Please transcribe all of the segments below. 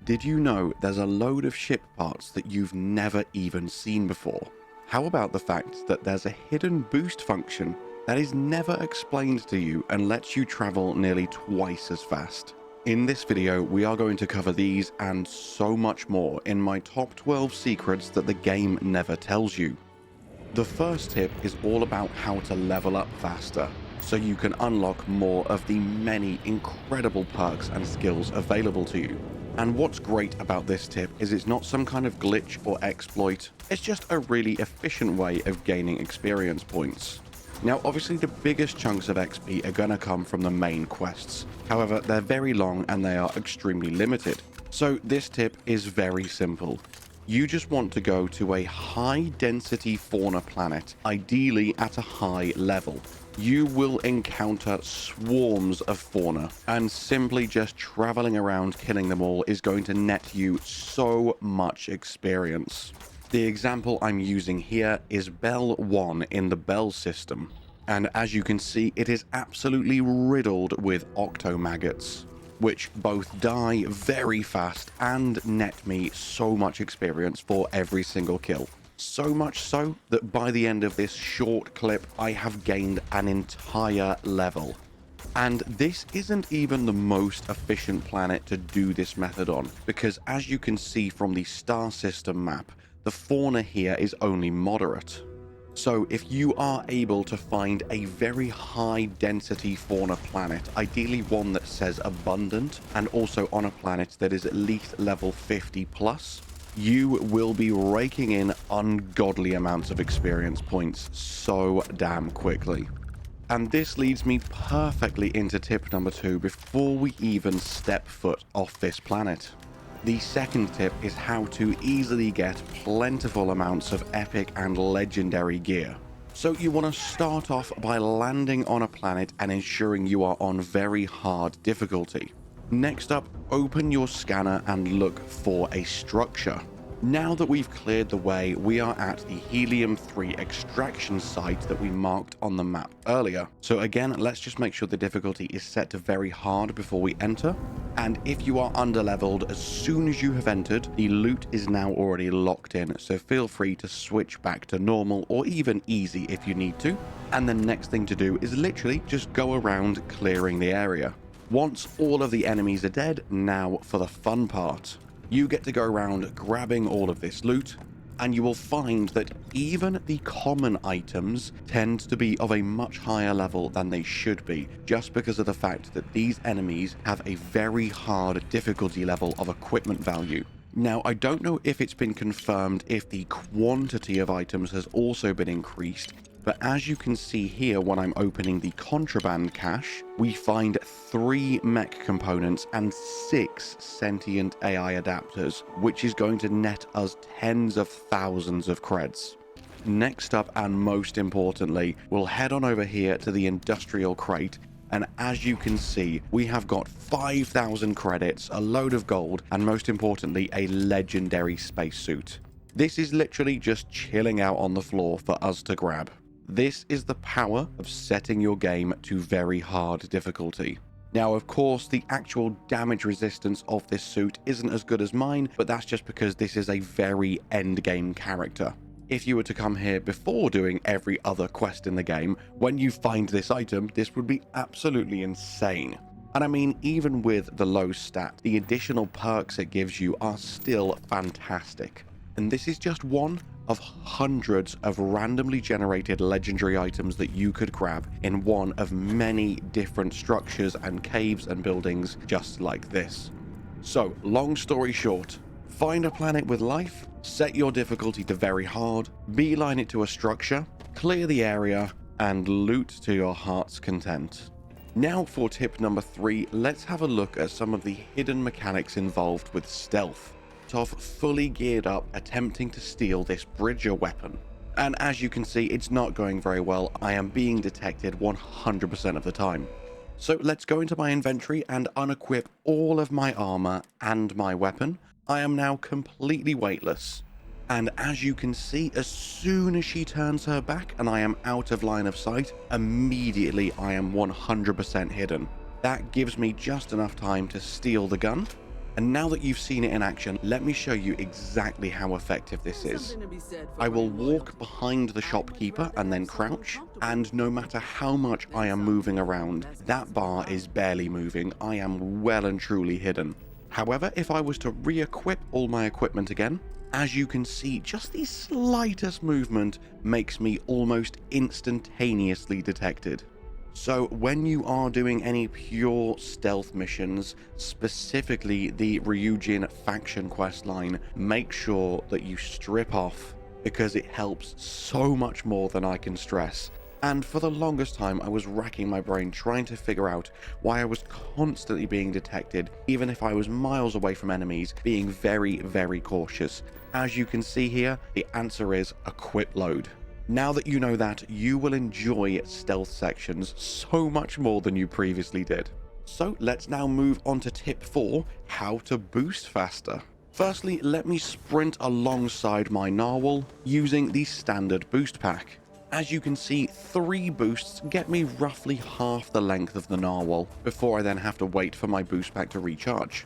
Did you know there's a load of ship parts that you've never even seen before? How about the fact that there's a hidden boost function that is never explained to you and lets you travel nearly twice as fast? In this video, we are going to cover these and so much more in my top 12 secrets that the game never tells you. The first tip is all about how to level up faster, so you can unlock more of the many incredible perks and skills available to you. And what's great about this tip is it's not some kind of glitch or exploit, it's just a really efficient way of gaining experience points. Now obviously the biggest chunks of XP are gonna come from the main quests, however they're very long and they are extremely limited. So this tip is very simple. You just want to go to a high density fauna planet, ideally at a high level. You will encounter swarms of fauna, and simply just traveling around killing them all is going to net you so much experience. The example I'm using here is Bell 1 in the Bell system, and as you can see it is absolutely riddled with octomaggots, which both die very fast and net me so much experience for every single kill. So much so that by the end of this short clip, I have gained an entire level. And this isn't even the most efficient planet to do this method on, because as you can see from the star system map, the fauna here is only moderate. So if you are able to find a very high density fauna planet, ideally one that says abundant, and also on a planet that is at least level 50 plus, you will be raking in ungodly amounts of experience points so damn quickly. And this leads me perfectly into tip number 2 before we even step foot off this planet. The second tip is how to easily get plentiful amounts of epic and legendary gear. So you want to start off by landing on a planet and ensuring you are on very hard difficulty. Next up, open your scanner and look for a structure. Now that we've cleared the way, we are at the Helium-3 extraction site that we marked on the map earlier. So again, let's just make sure the difficulty is set to very hard before we enter. And if you are underleveled, as soon as you have entered, the loot is now already locked in, so feel free to switch back to normal or even easy if you need to. And the next thing to do is literally just go around clearing the area. Once all of the enemies are dead, now for the fun part. You get to go around grabbing all of this loot, and you will find that even the common items tend to be of a much higher level than they should be, just because of the fact that these enemies have a very hard difficulty level of equipment value. Now, I don't know if it's been confirmed if the quantity of items has also been increased, but as you can see here when I'm opening the contraband cache, we find 3 mech components and 6 sentient AI adapters, which is going to net us tens of thousands of creds. Next up, and most importantly, we'll head on over here to the industrial crate, and as you can see, we have got 5,000 credits, a load of gold, and most importantly, a legendary spacesuit. This is literally just chilling out on the floor for us to grab. This is the power of setting your game to very hard difficulty. Now, of course, the actual damage resistance of this suit isn't as good as mine, but that's just because this is a very endgame character. If you were to come here before doing every other quest in the game, when you find this item, this would be absolutely insane. And I mean, even with the low stat, the additional perks it gives you are still fantastic. And this is just one of hundreds of randomly generated legendary items that you could grab in one of many different structures and caves and buildings just like this. So, long story short, find a planet with life, set your difficulty to very hard, beeline it to a structure, clear the area, and loot to your heart's content. Now for tip number 3, let's have a look at some of the hidden mechanics involved with stealth. Off fully geared up, attempting to steal this bridger weapon. And as you can see, it's not going very well. I am being detected 100% of the time. So let's go into my inventory and unequip all of my armor and my weapon. I am now completely weightless. And as you can see, as soon as she turns her back and I am out of line of sight, immediately I am 100% hidden. That gives me just enough time to steal the gun. And now that you've seen it in action, let me show you exactly how effective this is. I will walk behind the shopkeeper and then crouch, and no matter how much I am moving around, that bar is barely moving. I am well and truly hidden. However, if I was to re-equip all my equipment again, as you can see, just the slightest movement makes me almost instantaneously detected. So when you are doing any pure stealth missions, specifically the Ryujin faction questline, make sure that you strip off, because it helps so much more than I can stress. And for the longest time, I was racking my brain trying to figure out why I was constantly being detected, even if I was miles away from enemies, being very, very cautious. As you can see here, the answer is equip load. Now that you know that, you will enjoy stealth sections so much more than you previously did. So let's now move on to tip 4, how to boost faster. Firstly, let me sprint alongside my narwhal using the standard boost pack. As you can see, 3 boosts get me roughly half the length of the narwhal before I then have to wait for my boost pack to recharge.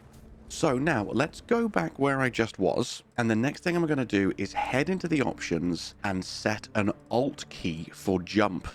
So now let's go back where I just was, and the next thing I'm going to do is head into the options and set an Alt key for jump.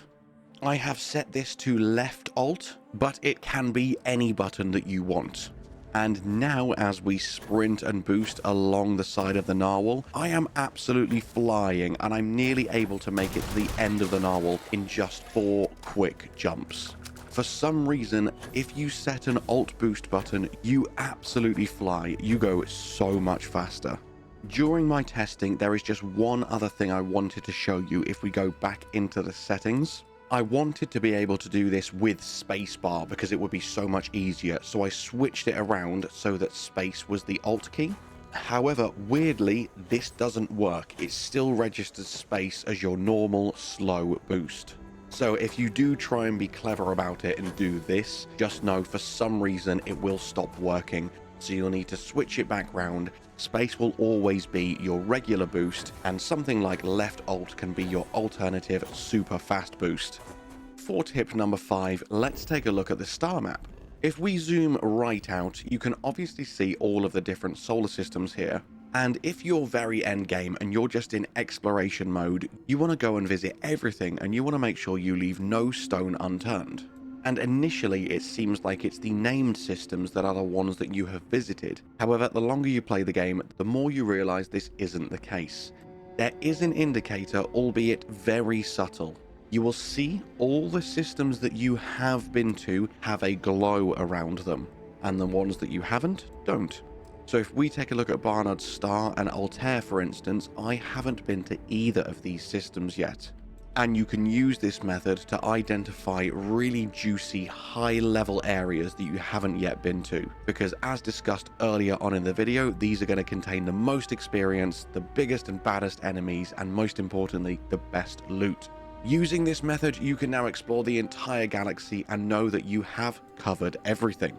I have set this to left Alt, but it can be any button that you want. And now as we sprint and boost along the side of the narwhal, I am absolutely flying, and I'm nearly able to make it to the end of the narwhal in just 4 quick jumps. For some reason, if you set an Alt boost button, you absolutely fly. You go so much faster. During my testing, there is just one other thing I wanted to show you if we go back into the settings. I wanted to be able to do this with spacebar because it would be so much easier, so I switched it around so that space was the Alt key. However, weirdly, this doesn't work. It still registers space as your normal slow boost. So if you do try and be clever about it and do this, just know for some reason it will stop working. So you'll need to switch it back round. Space will always be your regular boost, and something like left Alt can be your alternative super fast boost. For tip number 5, let's take a look at the star map. If we zoom right out, you can obviously see all of the different solar systems here. And if you're very end game and you're just in exploration mode, you want to go and visit everything, and you want to make sure you leave no stone unturned. And initially it seems like it's the named systems that are the ones that you have visited. However, the longer you play the game, the more you realize this isn't the case. There is an indicator, albeit very subtle. You will see all the systems that you have been to have a glow around them, and the ones that you haven't, don't. So if we take a look at Barnard's Star and Altair, for instance, I haven't been to either of these systems yet. And you can use this method to identify really juicy, high-level areas that you haven't yet been to. Because as discussed earlier on in the video, these are going to contain the most experience, the biggest and baddest enemies, and most importantly, the best loot. Using this method, you can now explore the entire galaxy and know that you have covered everything.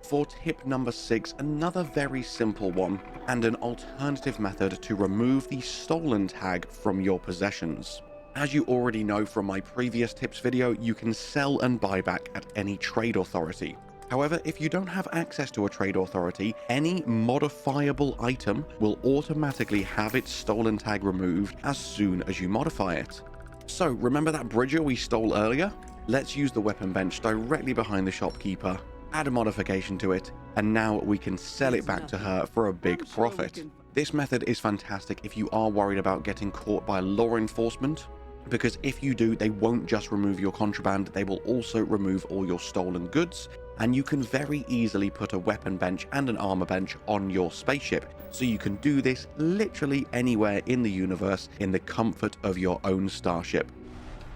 For tip number 6, another very simple one, and an alternative method to remove the stolen tag from your possessions. As you already know from my previous tips video, you can sell and buy back at any trade authority. However, if you don't have access to a trade authority, any modifiable item will automatically have its stolen tag removed as soon as you modify it. So remember that bridger we stole earlier? Let's use the weapon bench directly behind the shopkeeper, add a modification to it, and now we can sell it back to her for a big profit. This method is fantastic if you are worried about getting caught by law enforcement, because if you do, they won't just remove your contraband, they will also remove all your stolen goods, and you can very easily put a weapon bench and an armor bench on your spaceship, so you can do this literally anywhere in the universe in the comfort of your own starship.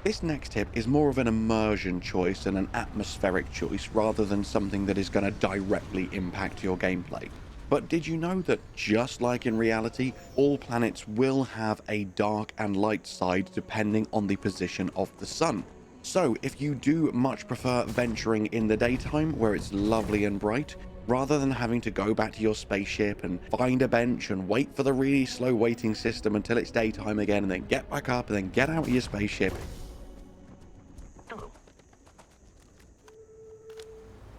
This next tip is more of an immersion choice and an atmospheric choice rather than something that is going to directly impact your gameplay. But did you know that just like in reality, all planets will have a dark and light side depending on the position of the sun? So if you do much prefer venturing in the daytime where it's lovely and bright, rather than having to go back to your spaceship and find a bench and wait for the really slow waiting system until it's daytime again and then get back up and then get out of your spaceship,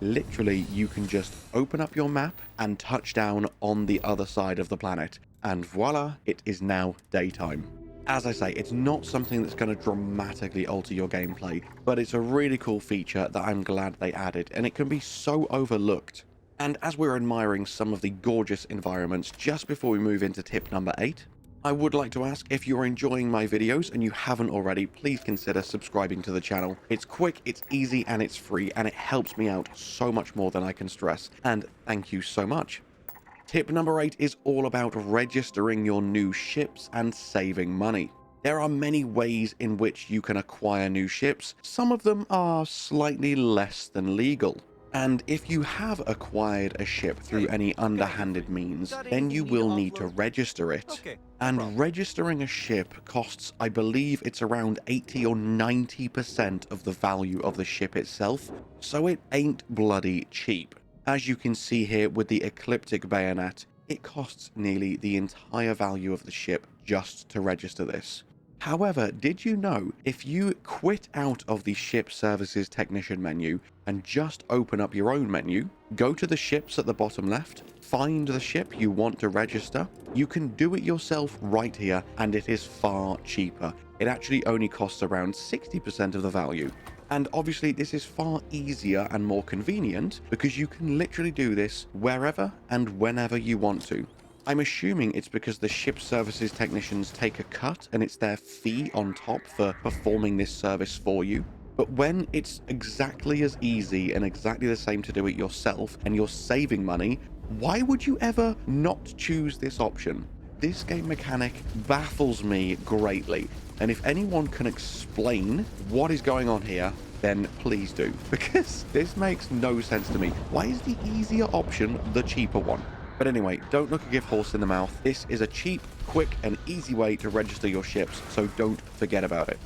Literally, you can just open up your map and touch down on the other side of the planet, and voila, it is now daytime. As I say, it's not something that's going to dramatically alter your gameplay, but it's a really cool feature that I'm glad they added, and it can be so overlooked. And as we're admiring some of the gorgeous environments just before we move into tip number 8, I would like to ask, if you're enjoying my videos and you haven't already, please consider subscribing to the channel. It's quick, it's easy, and it's free, and it helps me out so much more than I can stress, and thank you so much. Tip number 8 is all about registering your new ships and saving money. There are many ways in which you can acquire new ships. Some of them are slightly less than legal. And if you have acquired a ship through any underhanded means, then you will need to register it. And registering a ship costs, I believe it's around 80 or 90% of the value of the ship itself, so it ain't bloody cheap. As you can see here with the Ecliptic Bayonet, it costs nearly the entire value of the ship just to register this. However, did you know if you quit out of the Ship Services Technician menu and just open up your own menu, go to the ships at the bottom left, find the ship you want to register, you can do it yourself right here, and it is far cheaper. It actually only costs around 60% of the value. And obviously this is far easier and more convenient because you can literally do this wherever and whenever you want to. I'm assuming it's because the ship services technicians take a cut and it's their fee on top for performing this service for you. But when it's exactly as easy and exactly the same to do it yourself and you're saving money, why would you ever not choose this option? This game mechanic baffles me greatly, and if anyone can explain what is going on here, then please do, because this makes no sense to me. Why is the easier option the cheaper one? But anyway, don't look a gift horse in the mouth. This is a cheap, quick, and easy way to register your ships, so don't forget about it.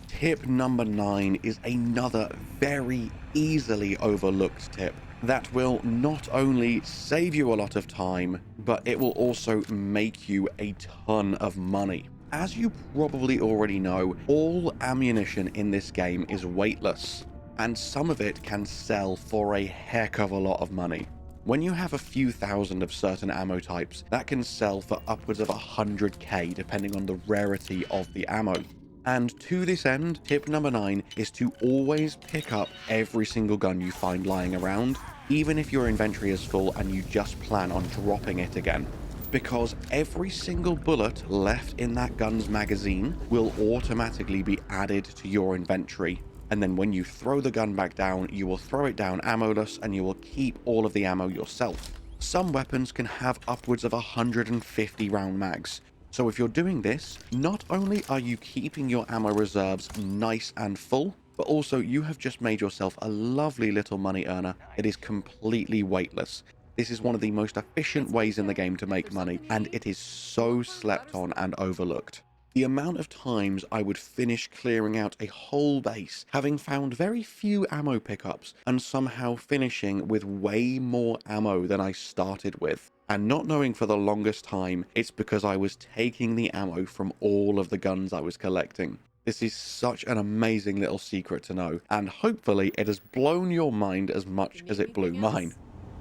Tip number 9 is another very easily overlooked tip that will not only save you a lot of time, but it will also make you a ton of money. As you probably already know, all ammunition in this game is weightless, and some of it can sell for a heck of a lot of money. When you have a few thousand of certain ammo types, that can sell for upwards of 100k depending on the rarity of the ammo. And to this end, tip number 9 is to always pick up every single gun you find lying around, even if your inventory is full and you just plan on dropping it again. Because every single bullet left in that gun's magazine will automatically be added to your inventory. And then when you throw the gun back down, you will throw it down ammoless and you will keep all of the ammo yourself. Some weapons can have upwards of 150 round mags. So if you're doing this, not only are you keeping your ammo reserves nice and full, but also you have just made yourself a lovely little money earner that is completely weightless. This is one of the most efficient ways in the game to make money, and it is so slept on and overlooked. The amount of times I would finish clearing out a whole base, having found very few ammo pickups, and somehow finishing with way more ammo than I started with. And not knowing for the longest time, it's because I was taking the ammo from all of the guns I was collecting. This is such an amazing little secret to know, and hopefully it has blown your mind as much as it blew mine.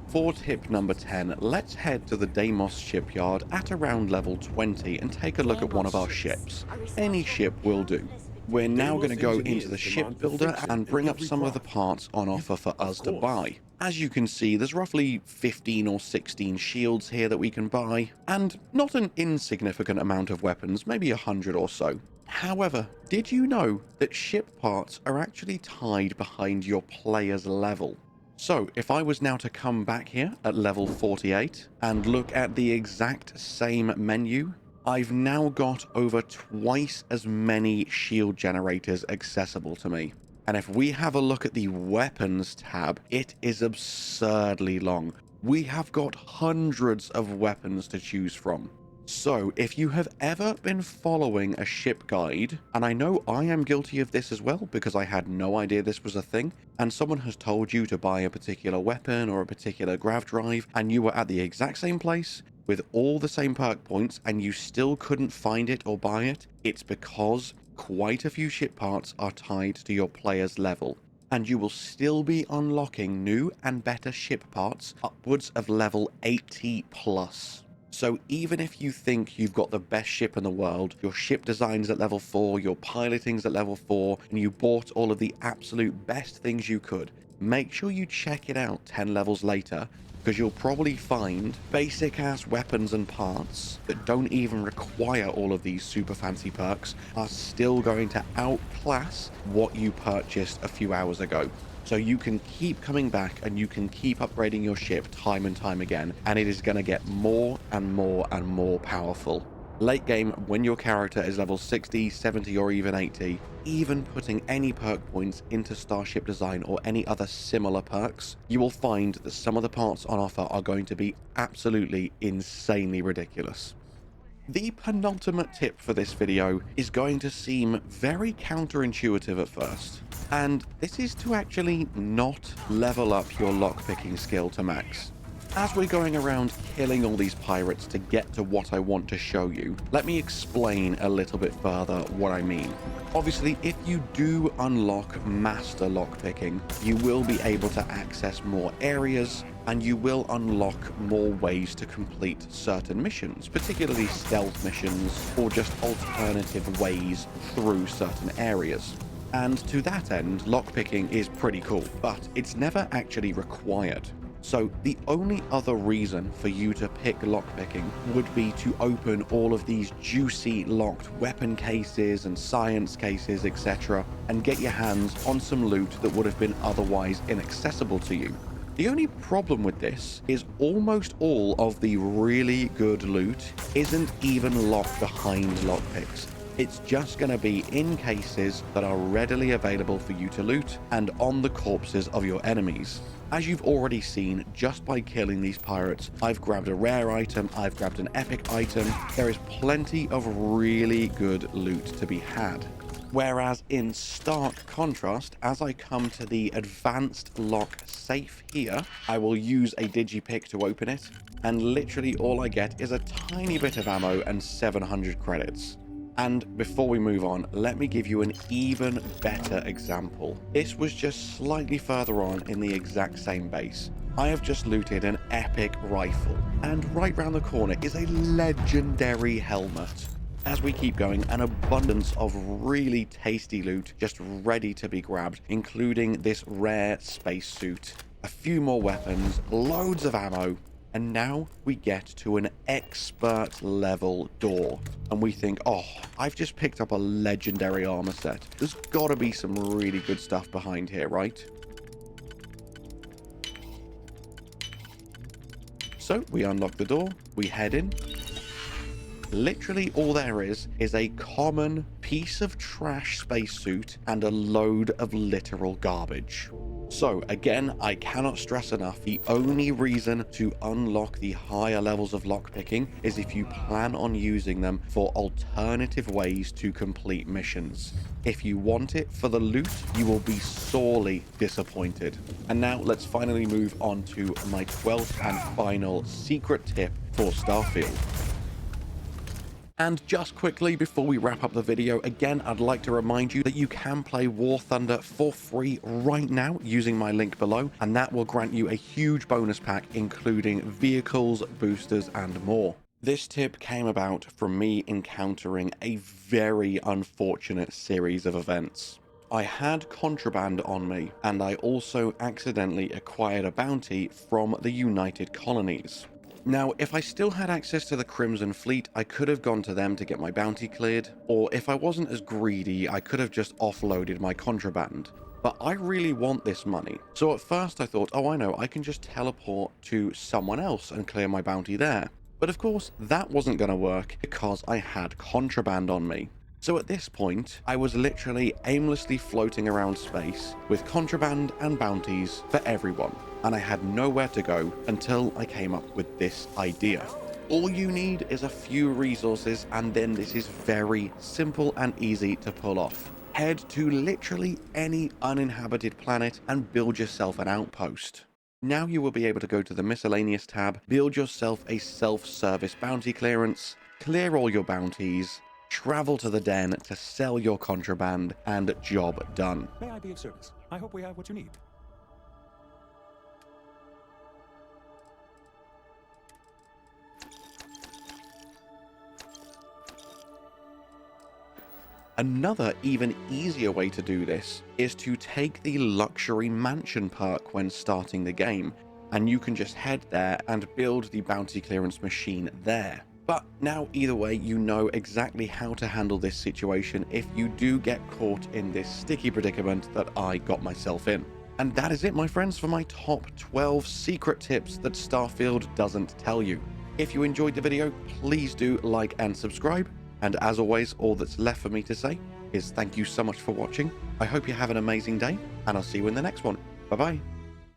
For tip number 10, let's head to the Deimos shipyard at around level 20 and take a look at one of our ships. Any ship will do. We're now going to go into the ship builder and bring up some of the parts on offer for us to buy. As you can see, there's roughly 15 or 16 shields here that we can buy, and not an insignificant amount of weapons, maybe 100 or so. However, did you know that ship parts are actually tied behind your player's level? So if I was now to come back here at level 48 and look at the exact same menu, I've now got over twice as many shield generators accessible to me. And if we have a look at the weapons tab, it is absurdly long. We have got hundreds of weapons to choose from. So if you have ever been following a ship guide, and I know I am guilty of this as well because I had no idea this was a thing, and someone has told you to buy a particular weapon or a particular grav drive, and you were at the exact same place with all the same perk points and you still couldn't find it or buy it, it's because quite a few ship parts are tied to your player's level. and you will still be unlocking new and better ship parts upwards of level 80 plus. So even if you think you've got the best ship in the world, your ship design's at level 4, your piloting's at level 4, and you bought all of the absolute best things you could, make sure you check it out 10 levels later, because you'll probably find basic ass weapons and parts that don't even require all of these super fancy perks are still going to outclass what you purchased a few hours ago. So you can keep coming back and you can keep upgrading your ship time and time again, and it is going to get more and more and more powerful. Late game, when your character is level 60, 70 or even 80, even putting any perk points into Starship Design or any other similar perks, you will find that some of the parts on offer are going to be absolutely insanely ridiculous. The penultimate tip for this video is going to seem very counterintuitive at first, and this is to actually not level up your lockpicking skill to max. As we're going around killing all these pirates to get to what I want to show you, let me explain a little bit further what I mean. Obviously, if you do unlock master lockpicking, you will be able to access more areas, and you will unlock more ways to complete certain missions, particularly stealth missions or just alternative ways through certain areas. And to that end, lockpicking is pretty cool, but it's never actually required. So the only other reason for you to pick lockpicking would be to open all of these juicy locked weapon cases and science cases, etc., and get your hands on some loot that would have been otherwise inaccessible to you. The only problem with this is almost all of the really good loot isn't even locked behind lockpicks. It's just going to be in cases that are readily available for you to loot and on the corpses of your enemies. As you've already seen, just by killing these pirates, I've grabbed a rare item, I've grabbed an epic item. There is plenty of really good loot to be had. Whereas in stark contrast, as I come to the advanced lock safe here, I will use a digipick to open it, and literally all I get is a tiny bit of ammo and 700 credits. And before we move on, let me give you an even better example. This was just slightly further on in the exact same base. I have just looted an epic rifle, and right round the corner is a legendary helmet. As we keep going, an abundance of really tasty loot just ready to be grabbed, including this rare spacesuit, a few more weapons, loads of ammo, and now we get to an expert level door. And we think, oh, I've just picked up a legendary armor set. There's gotta be some really good stuff behind here, right? So we unlock the door, we head in. Literally all there is a common piece of trash spacesuit and a load of literal garbage. So again, I cannot stress enough, the only reason to unlock the higher levels of lockpicking is if you plan on using them for alternative ways to complete missions. If you want it for the loot, you will be sorely disappointed. And now let's finally move on to my 12th and final secret tip for Starfield. And just quickly before we wrap up the video, again, I'd like to remind you that you can play War Thunder for free right now using my link below, and that will grant you a huge bonus pack including vehicles, boosters, and more. This tip came about from me encountering a very unfortunate series of events. I had contraband on me, and I also accidentally acquired a bounty from the United Colonies. Now, if I still had access to the Crimson Fleet, I could have gone to them to get my bounty cleared, or if I wasn't as greedy, I could have just offloaded my contraband. But I really want this money. So at first I thought, oh, I know, I can just teleport to someone else and clear my bounty there. But of course, that wasn't going to work because I had contraband on me. So at this point, I was literally aimlessly floating around space with contraband and bounties for everyone, and I had nowhere to go until I came up with this idea. All you need is a few resources, and then this is very simple and easy to pull off. Head to literally any uninhabited planet and build yourself an outpost. Now you will be able to go to the miscellaneous tab, build yourself a self-service bounty clearance, clear all your bounties, travel to the den to sell your contraband, and job done. May I be of service? I hope we have what you need. Another even easier way to do this is to take the luxury mansion perk when starting the game, and you can just head there and build the bounty clearance machine there. But now either way, you know exactly how to handle this situation if you do get caught in this sticky predicament that I got myself in. And that is it, my friends, for my top 12 secret tips that Starfield doesn't tell you. If you enjoyed the video, please do like and subscribe. And as always, all that's left for me to say is thank you so much for watching. I hope you have an amazing day, and I'll see you in the next one. Bye bye.